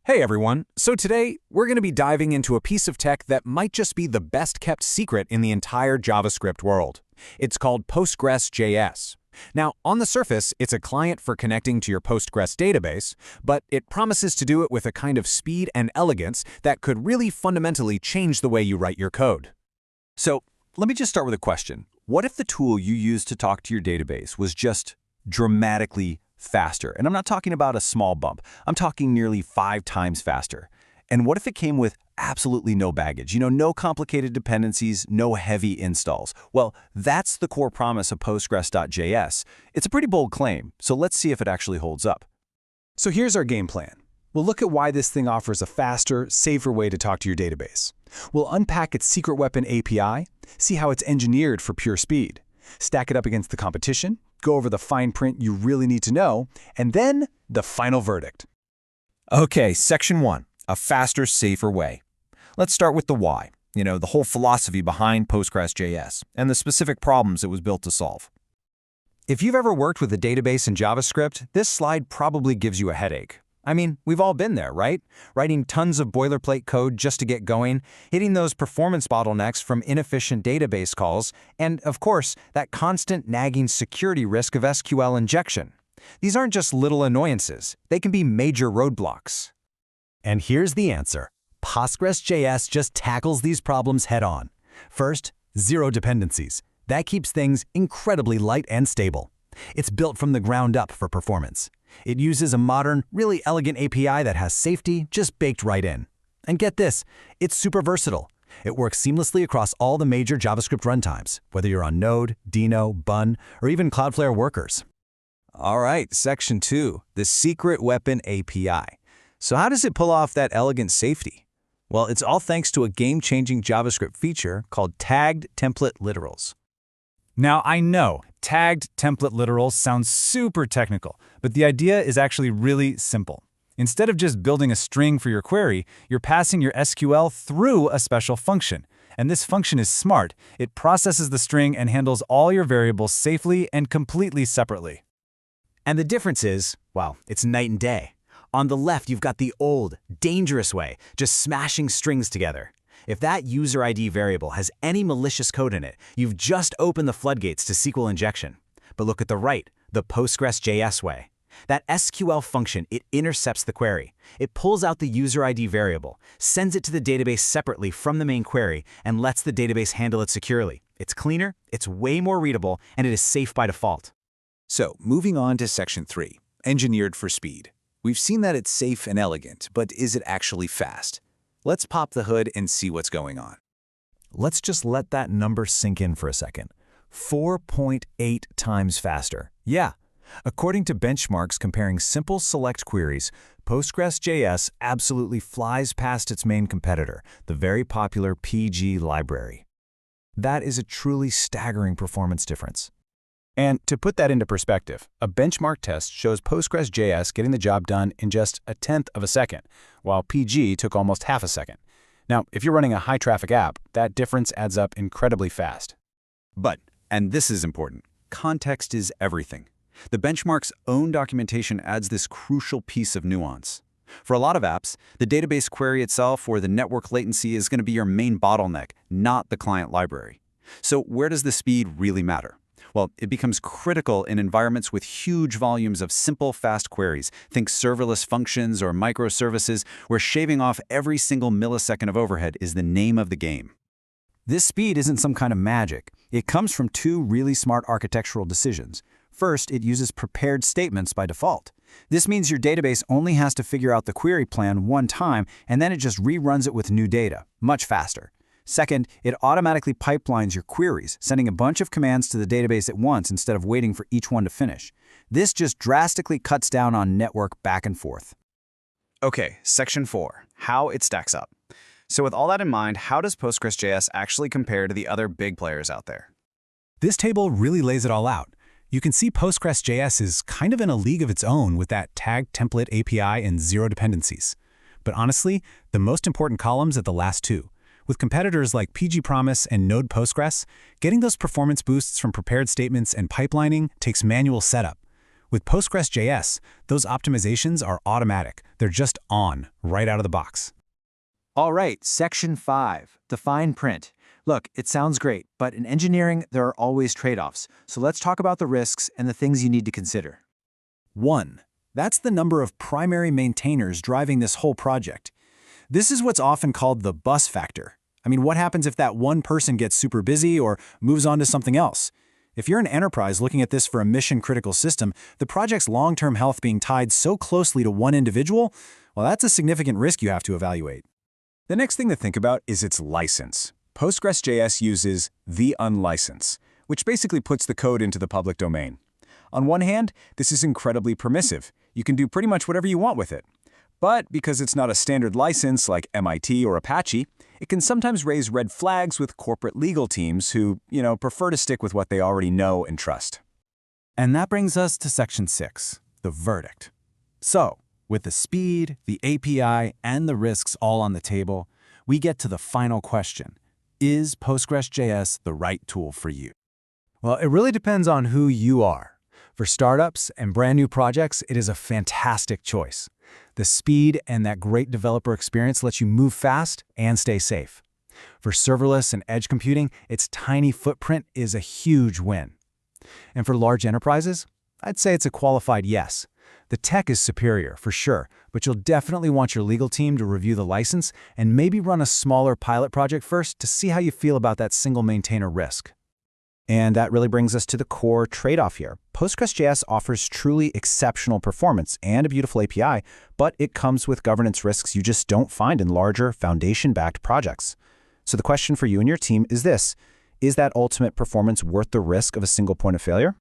Hey everyone, so today we're going to be diving into a piece of tech that might just be the best kept secret in the entire JavaScript world. It's called Postgres.js. Now, on the surface, it's a client for connecting to your Postgres database, but it promises to do it with a kind of speed and elegance that could really fundamentally change the way you write your code. So let me just start with a question. What if the tool you use to talk to your database was just dramatically faster? And I'm not talking about a small bump. I'm talking nearly 5 times faster. And what if it came with absolutely no baggage? No complicated dependencies, no heavy installs. Well, that's the core promise of Postgres.js. It's a pretty bold claim, so let's see if it actually holds up. So here's our game plan. We'll look at why this thing offers a faster, safer way to talk to your database. We'll unpack its secret weapon API, see how it's engineered for pure speed, stack it up against the competition, go over the fine print you really need to know, and then the final verdict. Okay, section 1, a faster, safer way. Let's start with the why, the whole philosophy behind Postgres.js and the specific problems it was built to solve. If you've ever worked with a database in JavaScript, this slide probably gives you a headache. I mean, we've all been there, right? Writing tons of boilerplate code just to get going, hitting those performance bottlenecks from inefficient database calls, and, of course, that constant nagging security risk of SQL injection. These aren't just little annoyances. They can be major roadblocks. And here's the answer. Postgres.js just tackles these problems head-on. First, zero dependencies. That keeps things incredibly light and stable. It's built from the ground up for performance. It uses a modern, really elegant API that has safety just baked right in. And get this, it's super versatile. It works seamlessly across all the major JavaScript runtimes, whether you're on Node, Dino, Bun, or even Cloudflare workers. All right, section 2, the secret weapon API. So how does it pull off that elegant safety? Well, it's all thanks to a game-changing JavaScript feature called tagged template literals. Now, I know tagged template literals sounds super technical, but the idea is actually really simple. Instead of just building a string for your query, you're passing your SQL through a special function. And this function is smart. It processes the string and handles all your variables safely and completely separately. And the difference is, well, it's night and day. On the left, you've got the old, dangerous way, just smashing strings together. If that user ID variable has any malicious code in it, you've just opened the floodgates to SQL injection. But look at the right, the Postgres.js way. That SQL function, it intercepts the query. It pulls out the user ID variable, sends it to the database separately from the main query, and lets the database handle it securely. It's cleaner, it's way more readable, and it is safe by default. So, moving on to section 3, engineered for speed. We've seen that it's safe and elegant, but is it actually fast? Let's pop the hood and see what's going on. Let's just let that number sink in for a second. 4.8 times faster. Yeah. According to benchmarks comparing simple select queries, Postgres.js absolutely flies past its main competitor, the very popular PG library. That is a truly staggering performance difference. And to put that into perspective, a benchmark test shows Postgres.js getting the job done in just 1/10 of a second, while PG took almost half a second. Now, if you're running a high-traffic app, that difference adds up incredibly fast. But, and this is important, context is everything. The benchmark's own documentation adds this crucial piece of nuance. For a lot of apps, the database query itself or the network latency is going to be your main bottleneck, not the client library. So where does the speed really matter? Well, it becomes critical in environments with huge volumes of simple, fast queries. Think serverless functions or microservices, where shaving off every single millisecond of overhead is the name of the game. This speed isn't some kind of magic. It comes from 2 really smart architectural decisions. First, it uses prepared statements by default. This means your database only has to figure out the query plan one time, and then it just reruns it with new data, much faster. Second, it automatically pipelines your queries, sending a bunch of commands to the database at once instead of waiting for each one to finish. This just drastically cuts down on network back and forth. Okay, section 4, how it stacks up. So with all that in mind, how does Postgres.js actually compare to the other big players out there? This table really lays it all out. You can see Postgres.js is kind of in a league of its own with that tagged template API and zero dependencies. But honestly, the most important columns are the last 2. With competitors like PG Promise and Node Postgres, getting those performance boosts from prepared statements and pipelining takes manual setup. With Postgres.js, those optimizations are automatic. They're just on, right out of the box. All right, section 5, the fine print. Look, it sounds great, but in engineering, there are always trade-offs. So let's talk about the risks and the things you need to consider. 1. That's the number of primary maintainers driving this whole project. This is what's often called the bus factor. I mean, what happens if that one person gets super busy or moves on to something else? If you're an enterprise looking at this for a mission-critical system, the project's long-term health being tied so closely to one individual, well, that's a significant risk you have to evaluate. The next thing to think about is its license. Postgres.js uses the unlicense, which basically puts the code into the public domain. On one hand, this is incredibly permissive. You can do pretty much whatever you want with it. But because it's not a standard license like MIT or Apache, it can sometimes raise red flags with corporate legal teams who, prefer to stick with what they already know and trust. And that brings us to section 6, the verdict. So, with the speed, the API, and the risks all on the table, we get to the final question. Is Postgres.js the right tool for you? Well, it really depends on who you are. For startups and brand new projects, it is a fantastic choice. The speed and that great developer experience lets you move fast and stay safe. For serverless and edge computing, its tiny footprint is a huge win. And for large enterprises, I'd say it's a qualified yes. The tech is superior, for sure, but you'll definitely want your legal team to review the license and maybe run a smaller pilot project first to see how you feel about that single maintainer risk. And that really brings us to the core trade-off here. Postgres.js offers truly exceptional performance and a beautiful API, but it comes with governance risks you just don't find in larger, foundation-backed projects. So the question for you and your team is this: is that ultimate performance worth the risk of a single point of failure?